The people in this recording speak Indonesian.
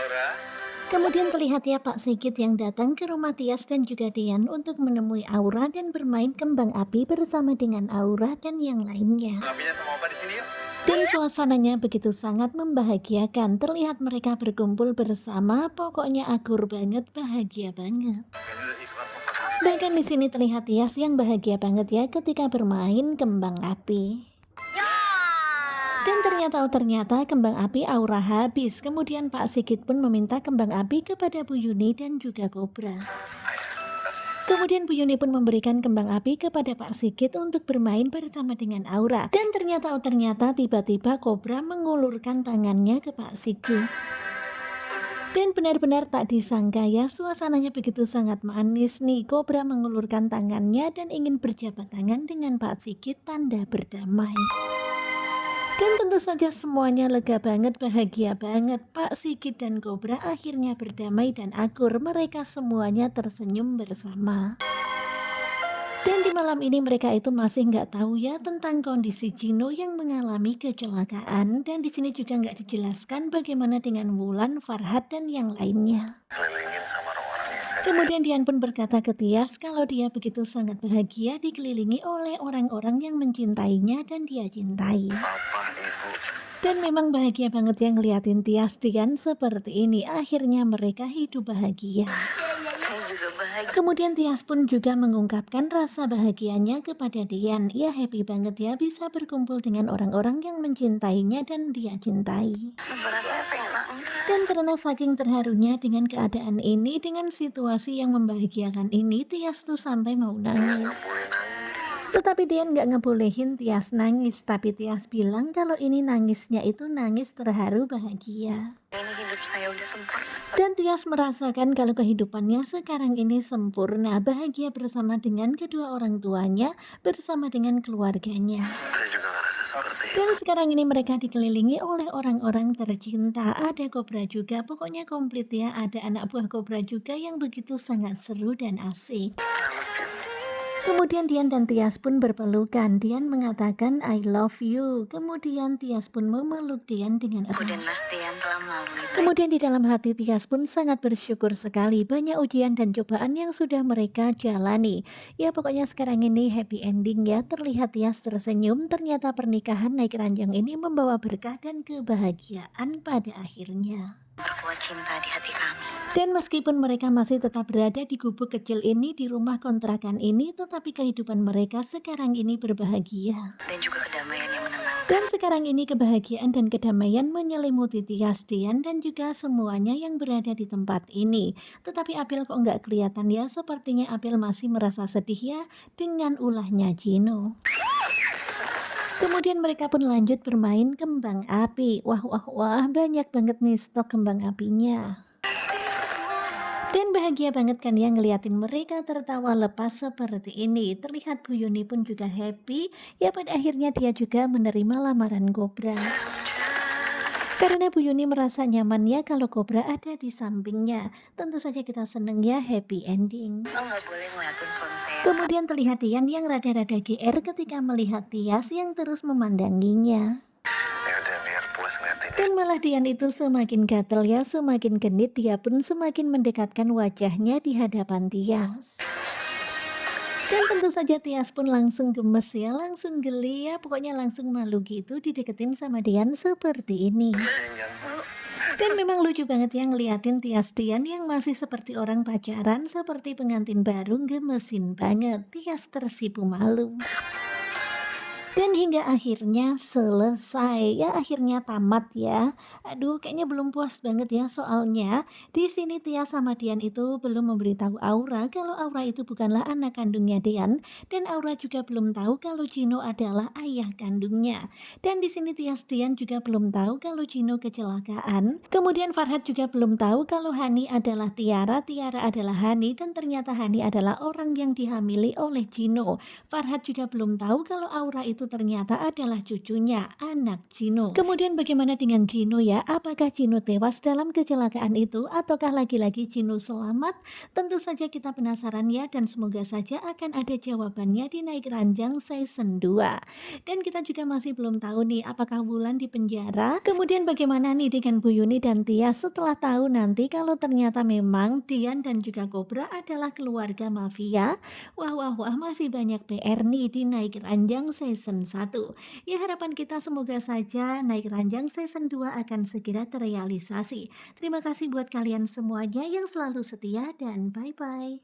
Aura. Kemudian terlihat ya Pak Sigit yang datang ke rumah Tias dan juga Dian untuk menemui Aura dan bermain kembang api bersama dengan Aura dan yang lainnya. Ngabinya sama Opa di sini yuk. Dan suasananya begitu sangat membahagiakan. Terlihat mereka berkumpul bersama, pokoknya akur banget, bahagia banget. Ini udah ikhlas Opa. Bahkan di sini terlihat Tias yang bahagia banget ya ketika bermain kembang api. Dan ternyata kembang api Aura habis. Kemudian Pak Sigit pun meminta kembang api kepada Bu Yuni dan juga Kobra. Kasih. Kemudian Bu Yuni pun memberikan kembang api kepada Pak Sigit untuk bermain bersama dengan Aura. Dan ternyata tiba-tiba Kobra mengulurkan tangannya ke Pak Sigit. Dan benar-benar tak disangka ya, suasananya begitu sangat manis nih. Kobra mengulurkan tangannya dan ingin berjabat tangan dengan Pak Sigit, tanda berdamai. Dan tentu saja semuanya lega banget, bahagia banget. Pak Sigit dan Kobra akhirnya berdamai dan akur. Mereka semuanya tersenyum bersama. Dan di malam ini mereka itu masih nggak tahu ya tentang kondisi Gino yang mengalami kecelakaan. Dan di sini juga nggak dijelaskan bagaimana dengan Wulan, Farhat, dan yang lainnya. Kelilingin sama orang-orang yang saya sayang. Kemudian Dian pun berkata ke Tias kalau dia begitu sangat bahagia dikelilingi oleh orang-orang yang mencintainya dan dia cintai. Papa, Ibu. Dan memang bahagia banget yang ngeliatin Tias Dian seperti ini. Akhirnya mereka hidup bahagia. Saya juga bahagia. Kemudian Tias pun juga mengungkapkan rasa bahagianya kepada Dian. Ia happy banget ya bisa berkumpul dengan orang-orang yang mencintainya dan dia cintai. Sebenarnya pengen nangis. Dan karena saking terharunya dengan keadaan ini, dengan situasi yang membahagiakan ini, Tias tuh sampai mau Nggak nangis. boleh nangis. Tetapi Dian nggak ngebolehin Tias nangis, tapi Tias bilang kalau ini nangisnya itu nangis terharu bahagia. Ini hidup saya udah sempurna. Dan Tias merasakan kalau kehidupannya sekarang ini sempurna, bahagia bersama dengan kedua orang tuanya, bersama dengan keluarganya. Saya juga ngerasa seperti itu. Dan sekarang ini mereka dikelilingi oleh orang-orang tercinta. Ada Kobra juga, pokoknya komplit ya. Ada anak buah Kobra juga yang begitu sangat seru dan asik. Kemudian Dian dan Tias pun berpelukan. Dian mengatakan I love you. Kemudian Tias pun memeluk Dian dengan Aku dan erat. Mas Tian telah melalui Kemudian di dalam hati Tias pun sangat bersyukur sekali. Banyak ujian dan cobaan yang sudah mereka jalani. Ya pokoknya sekarang ini happy ending ya. Terlihat Tias tersenyum. Ternyata pernikahan naik ranjang ini membawa berkah dan kebahagiaan pada akhirnya. berkuat cinta di hati kami. Dan meskipun mereka masih tetap berada di gubuk kecil ini, di rumah kontrakan ini, tetapi kehidupan mereka sekarang ini berbahagia. Dan juga kedamaian yang menenangkan. Dan sekarang ini kebahagiaan dan kedamaian menyelimuti Tias, Dian, dan juga semuanya yang berada di tempat ini. Tetapi April kok nggak kelihatan ya, sepertinya April masih merasa sedih ya dengan ulahnya Gino. Kemudian mereka pun lanjut bermain kembang api. Wah, banyak banget nih stok kembang apinya. Dan bahagia banget kan ya ngeliatin mereka tertawa lepas seperti ini. Terlihat Bu Yuni pun juga happy. Ya pada akhirnya dia juga menerima lamaran Kobra. Karena Bu Yuni merasa nyaman ya kalau Kobra ada di sampingnya. Tentu saja kita seneng ya happy ending. Lo nggak boleh ngeliatin suami saya. Kemudian terlihat Dian yang rada-rada GR ketika melihat Tias yang terus memandanginya. Ya udah biar puas ngeliatinnya. Dan malah Dian itu semakin gatel ya, semakin genit, dia pun semakin mendekatkan wajahnya di hadapan Tias. Dan tentu saja Tias pun langsung gemes ya, langsung geli ya, pokoknya langsung malu gitu dideketin sama Dian seperti ini. Jangan. Dan memang lucu banget ya ngeliatin Tias Dian yang masih seperti orang pacaran, seperti pengantin baru, gemesin banget. Tias tersipu malu. Dan hingga akhirnya selesai ya, akhirnya tamat ya. Aduh, kayaknya belum puas banget ya soalnya di sini Tias sama Dian itu belum memberitahu Aura kalau Aura itu bukanlah anak kandungnya Dian, dan Aura juga belum tahu kalau Gino adalah ayah kandungnya. Dan di sini Tias Dian juga belum tahu kalau Gino kecelakaan. Kemudian Farhat juga belum tahu kalau Hani adalah Tiara, Tiara adalah Hani, dan ternyata Hani adalah orang yang dihamili oleh Gino. Farhat juga belum tahu kalau Aura itu itu ternyata adalah cucunya, anak Gino. Kemudian bagaimana dengan Gino ya? Apakah Gino tewas dalam kecelakaan itu ataukah lagi-lagi Gino selamat? Tentu saja kita penasaran ya, dan semoga saja akan ada jawabannya di Naik Ranjang season 2. Dan kita juga masih belum tahu nih apakah Wulan di penjara. Kemudian bagaimana nih dengan Bu Yuni dan Tia setelah tahu nanti kalau ternyata memang Dian dan juga Kobra adalah keluarga mafia. Wah wah wah, masih banyak PR nih di Naik Ranjang season 1. Ya harapan kita semoga saja Naik Ranjang season 2 akan segera terrealisasi. Terima kasih buat kalian semuanya yang selalu setia dan bye-bye.